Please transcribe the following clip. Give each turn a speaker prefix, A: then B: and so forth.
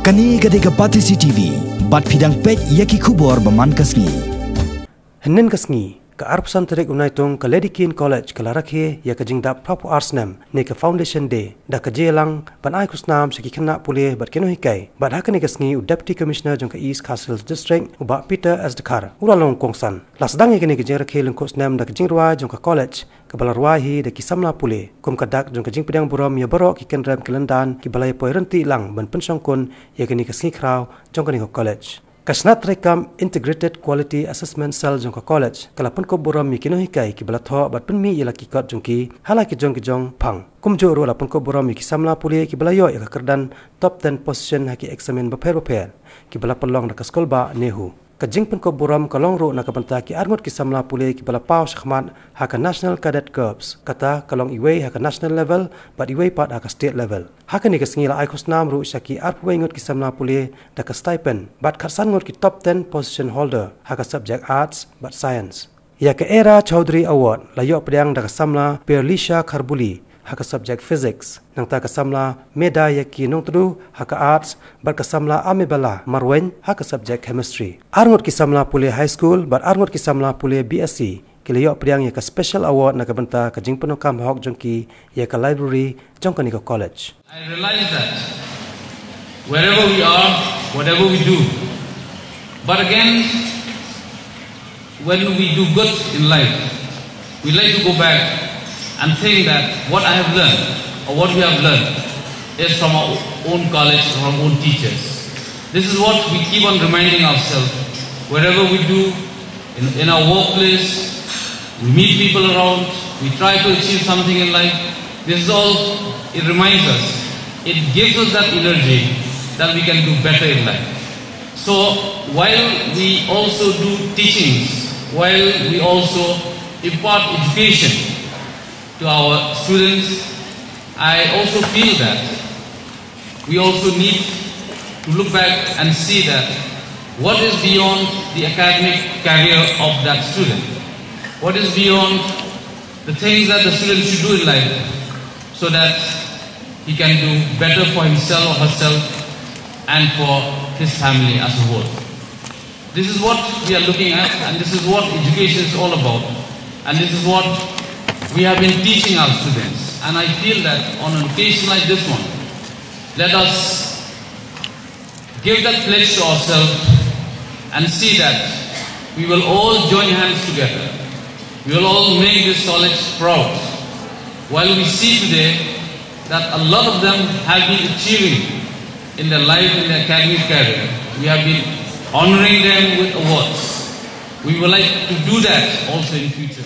A: Kani gadega pati CCTV, bat pidang pet yaki kubor baman kasngi.
B: Henin kasngi, ke arpsan terik unaitung ke Keane College ke Rakhe ya ke jingdap prapu arsnam ne ke Foundation Day dah ke jelang ban ai kusnam seki kena pulih bat keno hikai bat hakani kasngi u Deputy Commissioner jong ke East Castle District u ba Peter as dekar ulalong kongsan las dang ikani ke jing Rakhe leng kusnam dah ke jingrwa jong ke college ke balarwa hi dah ki samla pulih kum kadak jong ke jing pedang buram ya borok ki kenram ke lendan ki balai poi renti lang ban pensongkun ya kani kasngi kraw jong ke college Kasnat rekam Integrated Quality Assessment Cell jong ke college kalapun ko buram mi kino hikai ki balatho bat penmi yela ki kot jong ki hala ki jong pang kumjo ro lapun ko buram mi ki samla puli ki balayo ya kerdan top 10 position ha ki examen baper ki bala pelong na ka skol ba nehu ka jing pun ko buram ka long ro na ka banta ki arngot ki samla puli ki bala pau shkhmat ha ka National Cadet Corps kata kalong iwei ha ka national level bat iwei pat ha ka state level ha ka ni ka singila ai khosnam ro shaki arpwei ngot ki samla puli da ka stipend bat kharsan ngot ki top 10 position holder ha ka subject arts but science ya ka era Chaudhary Award layo pedang da ka samla Perlisha Kharbuli ha ka subject physics nang ta ka samla meda ya ki nong tu ha ka arts bat ka samla amebala marwen ha ka subject chemistry arngot ki samla puli high school bat arngot ki samla puli BSc kilayo pedang ya ka special award na ka banta ka jing penokam hok jong ki ya ka library jong ka ni ka college.
C: I realize that wherever we are, whatever we do, but again, when we do good in life, we like to go back and think that what I have learned or what we have learned is from our own college or our own teachers. This is what we keep on reminding ourselves. Wherever we do, in our workplace, we meet people around, we try to achieve something in life. This is all, it reminds us, it gives us that energy that we can do better in life. So while we also do teachings, while we also impart education to our students, I also feel that we also need to look back and see that what is beyond the academic career of that student, what is beyond the things that the student should do in life so that he can do better for himself or herself and for his family as a whole. This is what we are looking at, and this is what education is all about, and this is what we have been teaching our students. And I feel that on an occasion like this one, let us give that pledge to ourselves and see that we will all join hands together. We will all make this college proud. While we see today that a lot of them have been achieving in their life, in their academic career, we have been honoring them with awards. We would like to do that also in future.